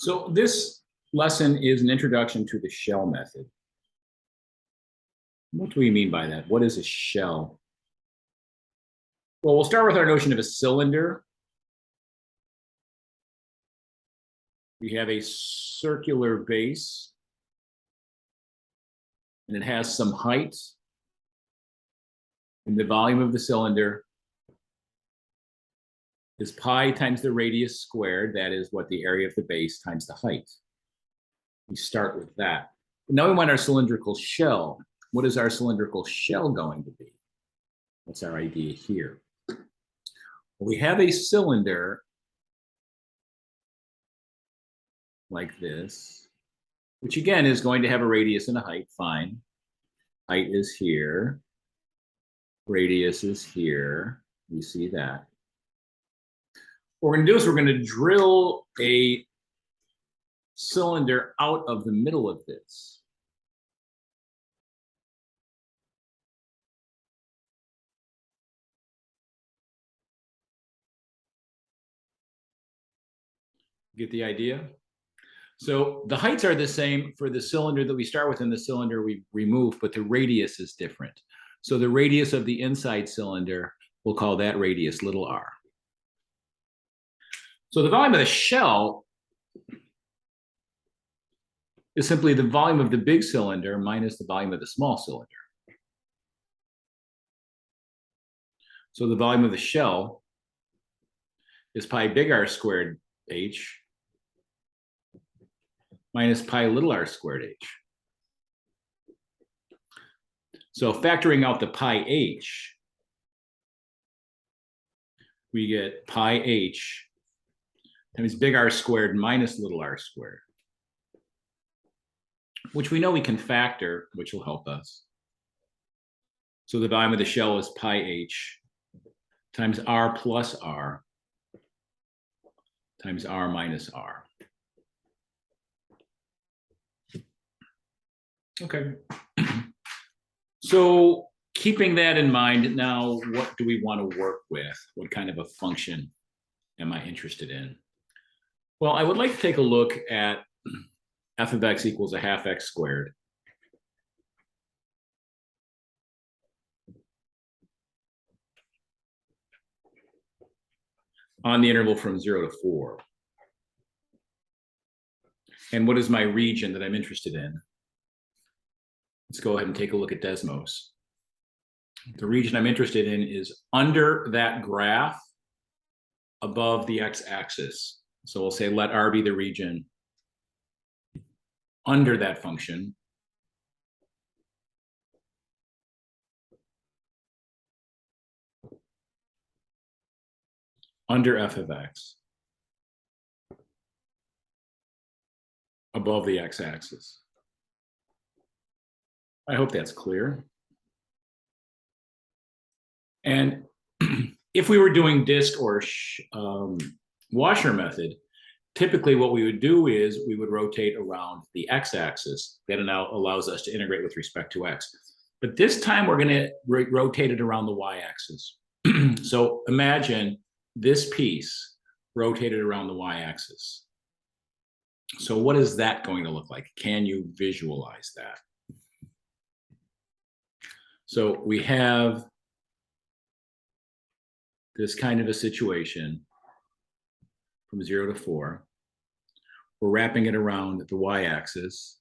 So this lesson is an introduction to the shell method. What do we mean by that? What is a shell? Well, we'll start with our notion of a cylinder. We have a circular base, and it has some height. And the volume of the cylinder is pi times the radius squared. That is what the area of the base times the height. We start with that. Now we want our cylindrical shell. What is our cylindrical shell going to be? What's our idea here? Well, we have a cylinder like this, which again is going to have a radius and a height. Fine. Height is here. Radius is here. You see that. What we're going to do is we're going to drill a cylinder out of the middle of this. Get the idea? So the heights are the same for the cylinder that we start with and the cylinder we remove, but the radius is different. So the radius of the inside cylinder, we'll call that radius little r. So the volume of the shell is simply the volume of the big cylinder minus the volume of the small cylinder. So the volume of the shell is pi big R squared h minus pi little r squared h. So factoring out the pi h, we get pi h times big R squared minus little r squared, which we know we can factor, which will help us. So the volume of the shell is pi h times r plus r times r minus r. Okay. So keeping that in mind, now what do we want to work with? What kind of a function am I interested in? Well, I would like to take a look at f of x equals a half x squared. On the interval from 0 to 4. And what is my region that I'm interested in? Let's go ahead and take a look at Desmos. The region I'm interested in is under that graph above the x-axis. So we'll say let R be the region under that function. Under f of x. Above the x-axis. I hope that's clear. And if we were doing disk or washer method, typically what we would do is we would rotate around the x-axis. That now allows us to integrate with respect to x. But this time we're going to rotate it around the y-axis. So imagine this piece rotated around the y-axis. So what is that going to look like? Can you visualize that? So we have this kind of a situation from 0 to 4. We're wrapping it around the y-axis.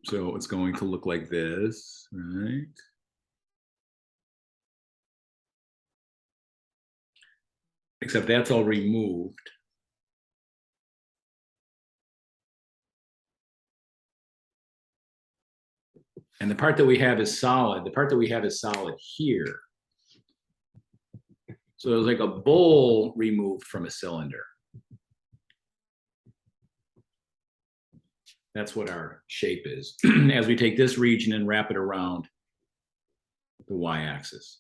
So it's going to look like this, right? Except that's all removed. And the part that we have is solid. The part that we have is solid here. So it was like a bowl removed from a cylinder. That's what our shape is as we take this region and wrap it around the y-axis.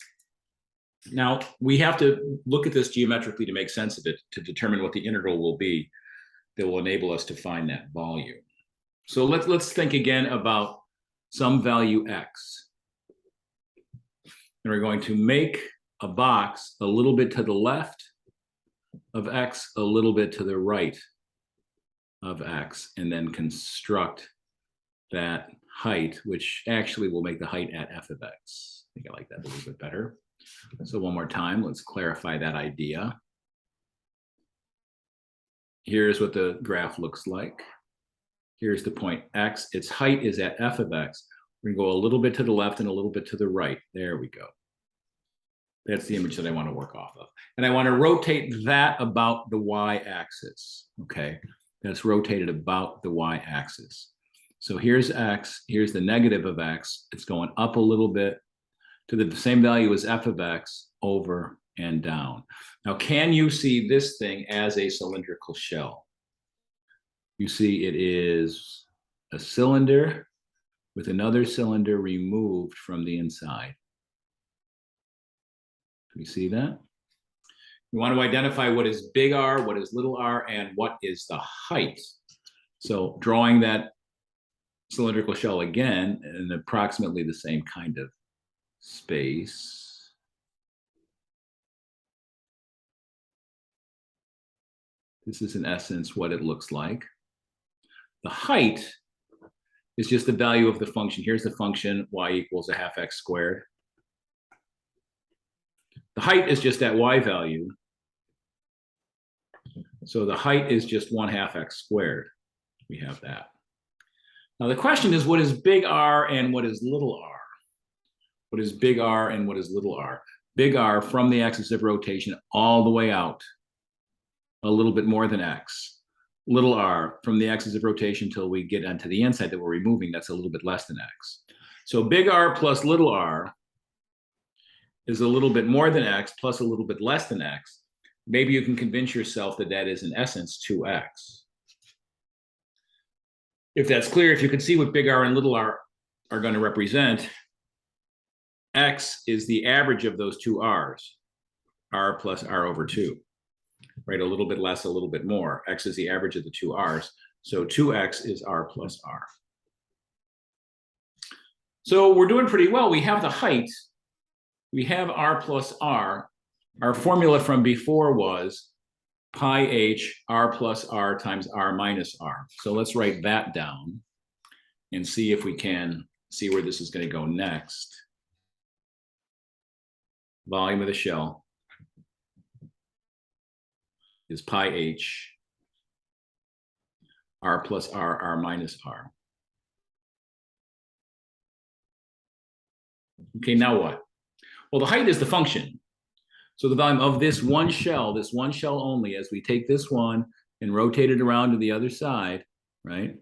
Now, we have to look at this geometrically to make sense of it, to determine what the integral will be that will enable us to find that volume. So let's think again about some value x. And we're going to make a box a little bit to the left of x a little bit to the right of x, and then construct that height, which actually will make the height at f of x. I think I like that a little bit better. So one more time, let's clarify that idea. Here's what the graph looks like. Here's the point x. Its height is at f of x. We're gonna go a little bit to the left and a little bit to the right. There we go. That's the image that I want to work off of. And I want to rotate that about the y-axis, okay? That's rotated about the y-axis. So here's x, here's the negative of x. It's going up a little bit to the same value as f of x, over and down. Now, can you see this thing as a cylindrical shell? You see it is a cylinder with another cylinder removed from the inside. Do you see that? We want to identify what is big R, what is little r, and what is the height. So drawing that cylindrical shell again in approximately the same kind of space. This is in essence what it looks like. The height is just the value of the function. Here's the function, y equals a half x squared. The height is just that y value. So the height is just 1/2 x squared. We have that. Now the question is, what is big R and what is little r? What is big R and what is little r? Big R from the axis of rotation all the way out, a little bit more than x. Little r from the axis of rotation until we get onto the inside that we're removing, that's a little bit less than x. So big R plus little r is a little bit more than x plus a little bit less than x. Maybe you can convince yourself that that is in essence 2x. If that's clear, if you can see what big R and little r are going to represent, x is the average of those two r's, r plus r over 2. Right, a little bit less, a little bit more. X is the average of the two r's. So 2x is r plus r. So we're doing pretty well. We have the height. We have r plus r. Our formula from before was pi h r plus r times r minus r. So let's write that down and see if we can see where this is going to go next. Volume of the shell is pi h r plus r, r minus r. Okay, now what? Well, the height is the function. So the volume of this one shell only, as we take this one and rotate it around to the other side, right?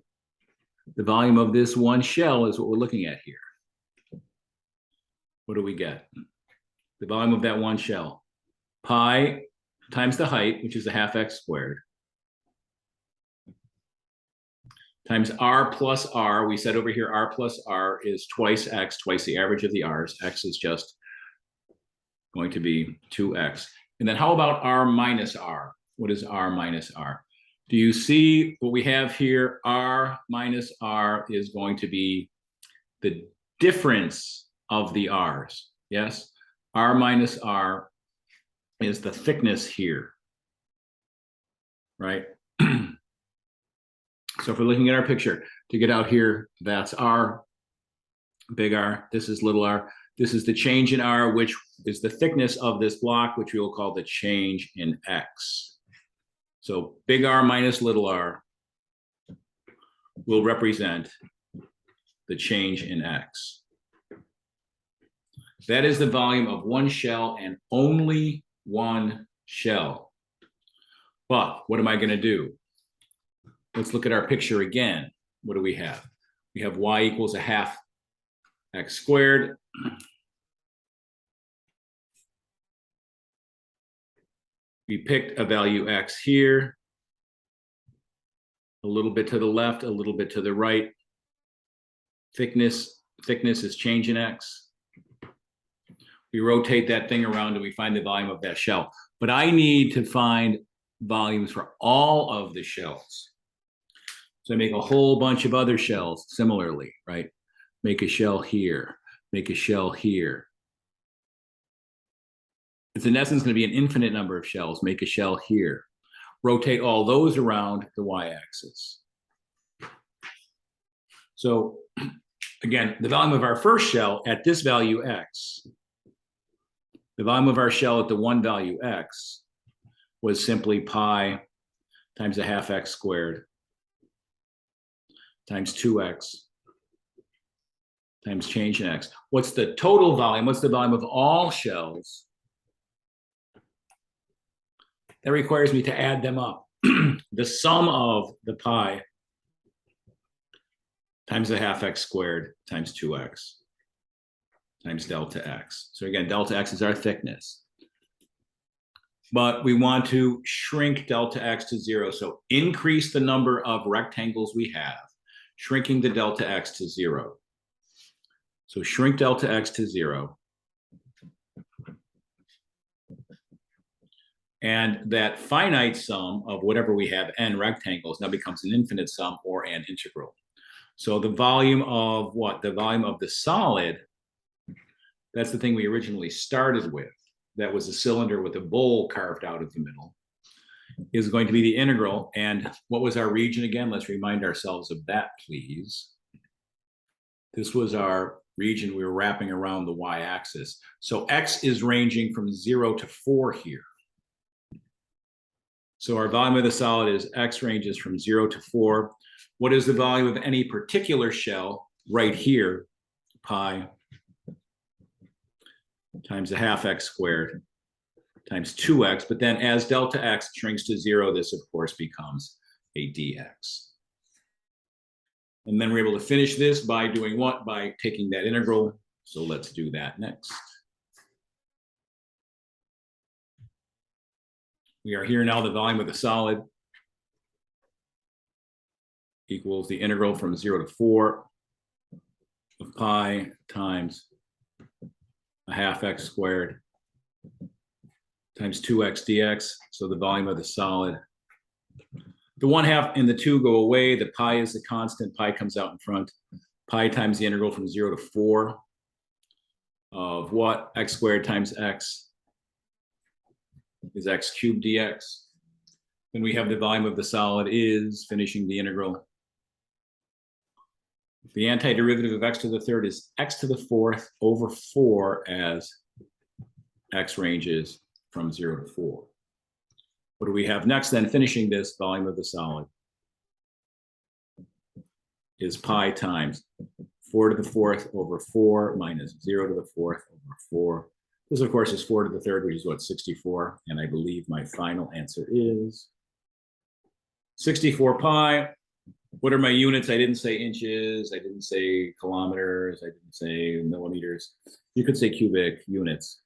The volume of this one shell is what we're looking at here. What do we get? The volume of that one shell, pi times the height, which is a half x squared, times r plus r. We said over here r plus r is twice x, twice the average of the r's. X is just going to be 2x. And then how about r minus r? What is r minus r? Do you see what we have here? R minus r is going to be the difference of the r's. Yes? R minus r is the thickness here, right? So if we're looking at our picture, to get out here, that's r, big R. This is little r. This is the change in r, which is the thickness of this block, which we will call the change in x. So big R minus little r will represent the change in x. That is the volume of one shell and only one shell. But what am I going to do? Let's look at our picture again. What do we have? We have y equals a half x squared. We picked a value x here, a little bit to the left, a little bit to the right. Thickness is change in x. We rotate that thing around and we find the volume of that shell. But I need to find volumes for all of the shells. So I make a whole bunch of other shells similarly, right? Make a shell here, make a shell here. It's in essence going to be an infinite number of shells. Make a shell here. Rotate all those around the y-axis. So again, the volume of our first shell at this value x, the volume of our shell at the one value x was simply pi times a half x squared times 2x times change in x. What's the total volume? What's the volume of all shells? That requires me to add them up. The sum of the pi times a half x squared times 2x times delta x. So again, delta x is our thickness. But we want to shrink delta x to 0. So increase the number of rectangles we have, shrinking the delta x to 0. So shrink delta x to 0. And that finite sum of whatever we have, n rectangles, now becomes an infinite sum or an integral. So the volume of what? The volume of the solid, that's the thing we originally started with. That was a cylinder with a bowl carved out of the middle, is going to be the integral. And what was our region again? Let's remind ourselves of that, please. This was our region we were wrapping around the y-axis. So x is ranging from 0 to 4 here. So our volume of the solid is x ranges from 0 to 4. What is the volume of any particular shell? Right here, pi times a half x squared times 2x. But then as delta x shrinks to 0, this, of course, becomes a dx. And then we're able to finish this by doing what? By taking that integral. So let's do that next. We are here now, the volume of the solid equals the integral from 0 to 4 of pi times a half x squared times 2x dx. So the volume of the solid. The 1/2 and the 2 go away. The pi is the constant. Pi comes out in front. Pi times the integral from 0 to 4 of what? X squared times x is x cubed dx. Then we have the volume of the solid is, finishing the integral. The antiderivative of x to the third is x to the 4th over 4 as x ranges from 0 to 4. What do we have next then? Finishing this, volume of the solid is pi times 4 to the 4th over 4 minus 0 to the 4th over 4. This, of course, is 4 to the 3rd, which is what, 64. And I believe my final answer is 64 pi. What are my units? I didn't say inches. I didn't say kilometers. I didn't say millimeters. You could say cubic units,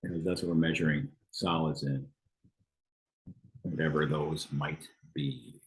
because that's what we're measuring solids in, whatever those might be.